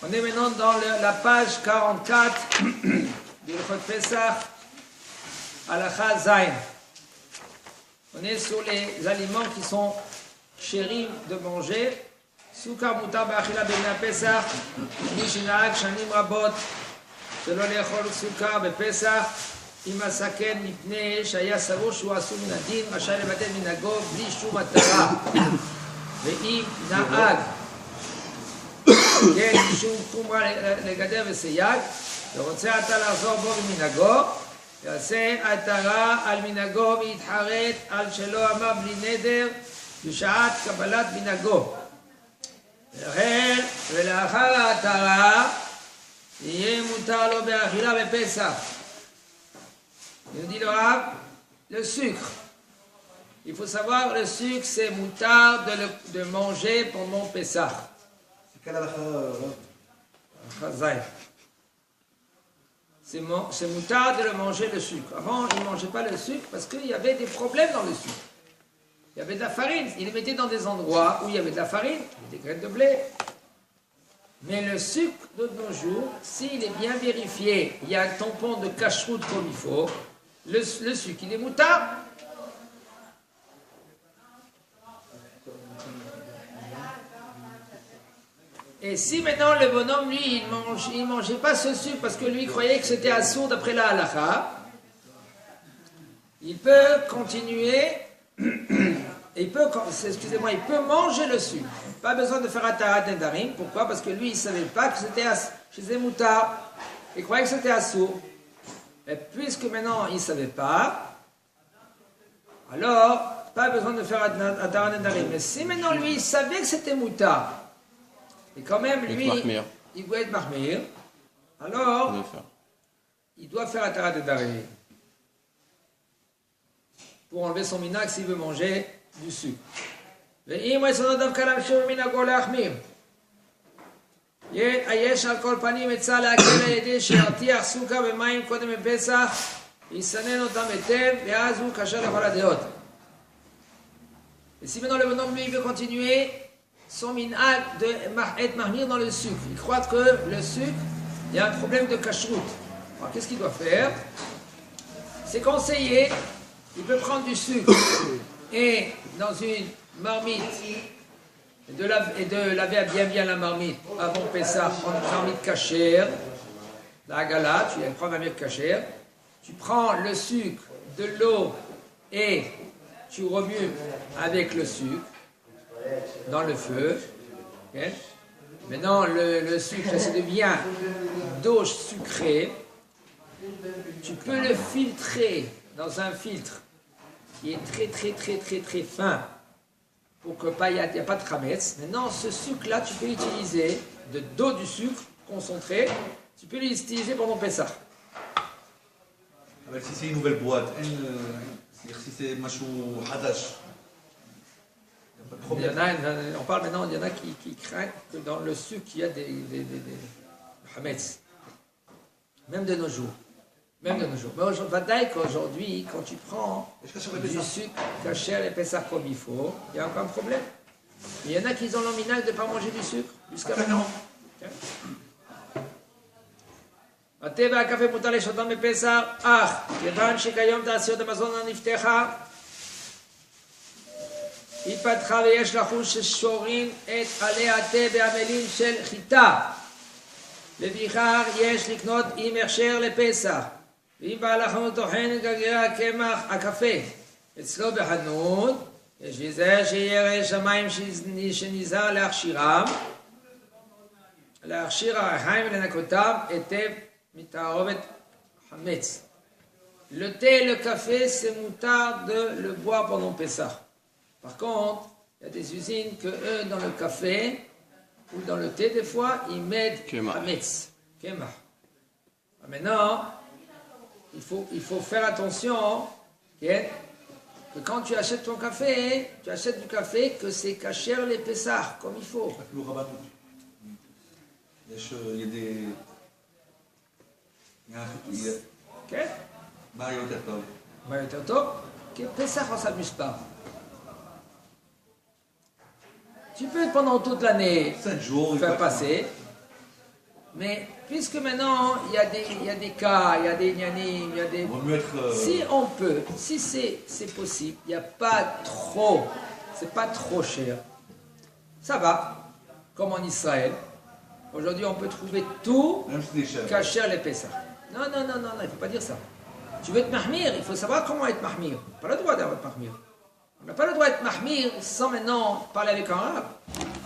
On est maintenant dans la page 44 du Ilchot Pesach, Halacha Zayin. On est sur les aliments qui sont chéris de manger. Soukar mutar ba'achila b'yom Pesach, mi shenahag shanim rabot, shelo le'echol סוכר בפסח, אם הסכן מפני שהיה סבור שהוא אסור מן הדין, רשאי לבטל מנהגו בלי שום מטרה. ואם נהג כן משום חומרה לגדר וסייג, ורוצה אתה לחזור בו במנהגו, יעשה עטרה על מנהגו ויתחרט על שלא אמר בלי נדר בשעת קבלת מנהגו. ולאחר העטרה יהיה מותר לו באכילה בפסח. Il dit le Rav, le sucre. Il faut savoir, le sucre, c'est moutard de manger pendant Pessah. C'est quelle halakha? C'est moutard de le manger le sucre. Avant, il ne mangeait pas le sucre parce qu'il y avait des problèmes dans le sucre. Il y avait de la farine. Il les mettait dans des endroits où il y avait de la farine, des graines de blé. Mais le sucre de nos jours, s'il est bien vérifié, il y a un tampon de cacheroute comme il faut, le sucre, il est moutard. Et si maintenant le bonhomme, lui, il mangeait pas ce sucre parce que lui croyait que c'était assourd d'après la halakha, il peut continuer, il peut manger le sucre. Pas besoin de faire atarat nedarim. Pourquoi? Parce que lui, il ne savait pas que c'était chez moutard. Il croyait que c'était assourd. Et puisque maintenant, il ne savait pas, alors, pas besoin de faire atarat nedarim. Mais si maintenant, lui, il savait que c'était moutard, et quand même, lui, il doit être mahmir, alors, il doit faire atarat nedarim. Pour enlever son minag s'il veut manger du sucre. ואם הוא יסודות דווקא להמשיך ממנהגו להחמיר. יש על כל פנים עצה להקל על ידי שירתיח סוכר במים קודם בפסח, יסנן אותם היטב, ואז הוא כשר לכל הדעות. Et si maintenant le bonhomme lui veut continuer son minhag d'être mahmir dans le sucre, il croit que le sucre, il y a un problème de kashrut. Alors qu'est-ce qu'il doit faire? C'est conseillé, il peut prendre du sucre et dans une marmite et de laver bien la marmite avant Pessah, prendre une marmite cachère, la gala, tu prends la marmite cachère, tu prends le sucre, de l'eau et tu remues avec le sucre dans le feu. Okay? Maintenant le sucre, ça devient d'eau sucrée, tu peux le filtrer dans un filtre qui est très fin pour que il n'y a pas de chametz. Maintenant, ce sucre-là, tu peux l'utiliser, d'eau du sucre concentré, tu peux l'utiliser pendant Pessah. Si c'est une nouvelle boîte, c'est-à-dire si c'est machou hadash, il n'y a pas de problème. On parle maintenant, il y en a qui craignent que dans le sucre, il y a des chametz. Même de nos jours. Même de nos jours. Mais aujourd'hui, quand tu prends du sucre caché et Pessah comme il faut, il y a encore un problème. Il y en a qui ont l'emminage de ne pas manger du sucre jusqu'à maintenant. התה והקפה מותר לשתות בפסח, אך כיוון שכיום תעשיות המזון נפתחה, התפתחה ויש לחוש ששורים את עלי התה בעמלים של חיטה. לפיכך יש לקנות עם הכשר לפסח. ואם בעל החנות טוחן גרגרי הקמח, הקפה, אצלו בחנות, יש להיזהר שירא שמיים שנזהר להכשירם, להכשיר הרחיים ולנקותם היטב מתערובת חמץ. Le thé et le café, c'est moutard de le boire pendant Pessah. Par contre, il y a des usines que eux, dans le café ou dans le thé, des fois, ils mettent hametz, kemach. Maintenant, il faut faire attention que quand tu achètes ton café, tu achètes du café que c'est caché les Pessah, comme il faut. Il y a des... כן? מה יותר טוב? מה יותר טוב? כי פסח on s'amuse pas. Tu peux pendant toute l'année faire passer, Mais puisque maintenant il y a des cas, il y a des gnanim, il y a des... On va mieux être, Si on peut, si c'est possible, il n'y a pas trop, c'est pas trop cher. Ça va, comme en Israël. Aujourd'hui on peut trouver tout même si c'est cher. cacher les Pessah. Non, il ne faut pas dire ça. Tu veux être mahmir, il faut savoir comment être mahmir. On n'a pas le droit d'être mahmir. On n'a pas le droit d'être mahmir sans maintenant parler avec un arabe.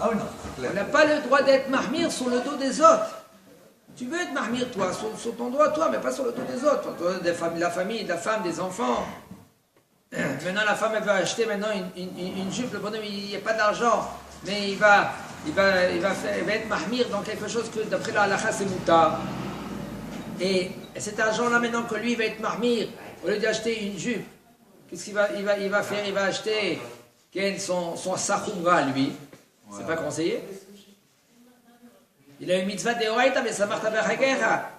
Ah oui, non, c'est On clair. n'a pas le droit d'être mahmir sur le dos des autres. Tu veux être mahmir, toi, sur ton doigt, toi, mais pas sur le dos des autres. Toi, la famille, la femme, des enfants. Maintenant, la femme, elle veut acheter maintenant une jupe. Le bonhomme, il n'y a pas d'argent. Mais il va être mahmir dans quelque chose que, d'après la halakha, c'est moutar. Et cet argent-là, maintenant que lui, il va être mahmir, au lieu d'acheter une jupe, qu'est-ce qu'il va faire? Il va acheter son sachoumra, lui. C'est pas conseillé. Il a une mitzvah de Horaïta, mais ça marche à Berhagecha.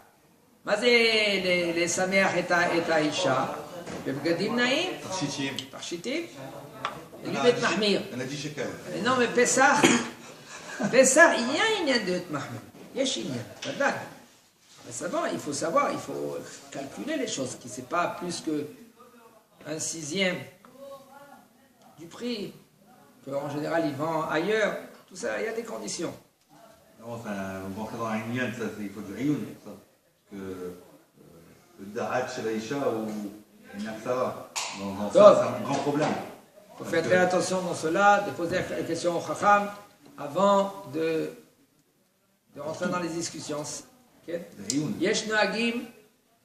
Mais c'est les Sameach et Aïcha. Bebgadim Naïm, Tarchitim. Tarchitim. Et lui va être mahmir. Elle a dit shekel. Mais non, mais Pessah, il y a une de mahmir. Il y a une pas de blague. Mais c'est bon, il faut savoir, il faut calculer les choses, qui c'est pas plus que un sixième du prix, qu'en général il vend ailleurs. Tout ça, il y a des conditions. Non, enfin, on va rentrer dans un lien, ça, il faut du ayoun, ça. Parce que le da'at chez l'Aïcha ou une Nafsara, dans ça, c'est un grand problème. Il faut faire très attention dans cela, de poser la question au Chacham avant de rentrer dans les discussions. כן? יש נוהגים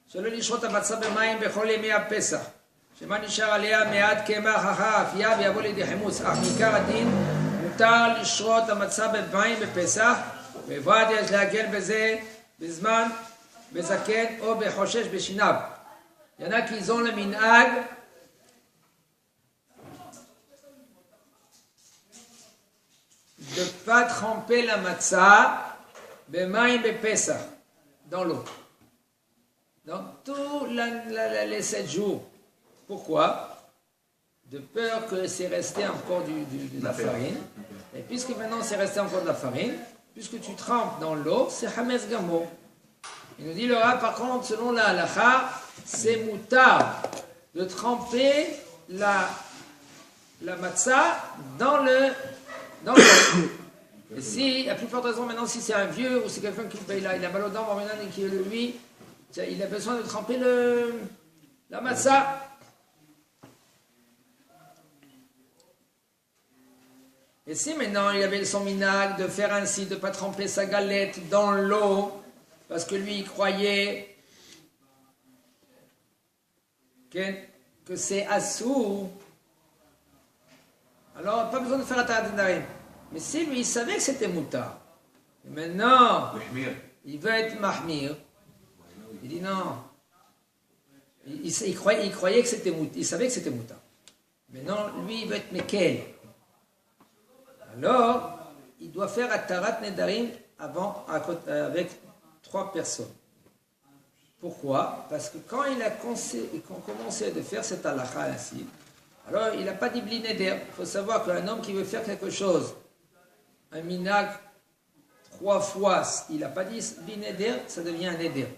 שלא לשחוט המצה במים בכל ימי הפסח, שמה נשאר עליה מעט קמח אחר האפייה ויבוא לידי חימוץ, אך מעיקר הדין מותר לשחוט המצה במים בפסח, ובלבד יש להקל בזה בזמן בזקן או בחושש בשיניו. Il y en a qui ont le minhag de ne pas tremper la matzah b'mayim b'pesach, dans l'eau. Dans tous les 7 jours. Pourquoi? De peur que c'est resté encore de la farine. Et puisque maintenant c'est resté encore de la farine, puisque tu trempes dans l'eau, c'est Hametz Gamo. Il nous dit le Rav, par contre, selon la halakha, c'est moutar de tremper la matzah dans l'eau. Et si, à plus forte raison maintenant, si c'est un vieux ou c'est quelqu'un qui il a mal aux dents, et qui lui, il a besoin de tremper la matzah. Et si maintenant il avait son minag de faire ainsi, de ne pas tremper sa galette dans l'eau, parce que lui il croyait que c'est assou, alors pas besoin de faire Atarat Nedarim. Mais si lui il savait que c'était moutar, et maintenant il veut être mahmir, il dit non. Il croyait que c'était moutar, il savait que c'était moutar. Maintenant lui il veut être mekel. Alors il doit faire Atarat Nedarim avant avec 3 personnes. Pourquoi? Parce que quand il a commencé à faire cette halakha ainsi, alors il n'a pas dit bli neder. Il faut savoir qu'un homme qui veut faire quelque chose, un minag 3 fois, il n'a pas dit bli neder, ça devient un neder.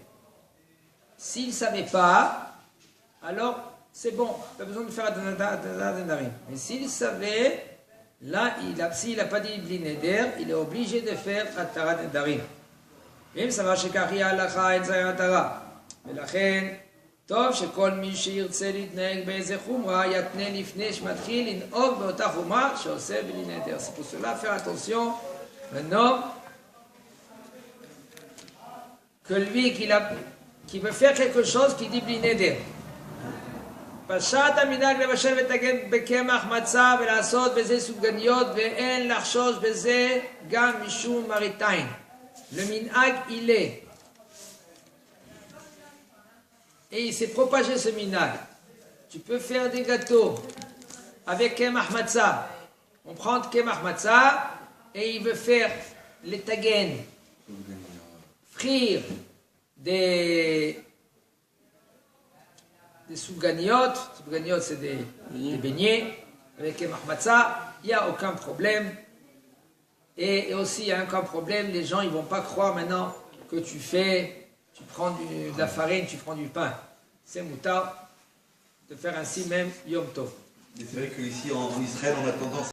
S'il ne savait pas, alors c'est bon, pas besoin de faire un nedarim. Mais s'il savait, là, s'il n'a pas dit bli neder, il est obligé de faire Atarat Nedarim. אם סבר שכך יהיה ההלכה אין זה המטרה, ולכן טוב שכל מי שירצה להתנהג באיזה חומרה יתנה לפני שמתחיל לנהוג באותה חומרה שעושה בלי נדר. C'est pour cela faire attention maintenant que lui qui veut faire quelque chose qui dit בלי נדר. פשט המנהג לבשל וטגן בקמח מצה ולעשות בזה סופגניות ואין לחשוש בזה גם משום מראתיים. Le minhag, il est. Et il s'est propagé ce minhag. Tu peux faire des gâteaux avec kemach matzah. On prend kemach matzah et il veut faire les tagen, frire des souganiot. Souganiot, c'est des beignets avec kemach matzah. Il n'y a aucun problème. Et aussi, il y a aucun problème, les gens ils ne vont pas croire maintenant que tu fais, tu prends de la farine, tu prends du pain. C'est moutar de faire ainsi même Yom Tov. Mais c'est vrai qu'ici en Israël, on a tendance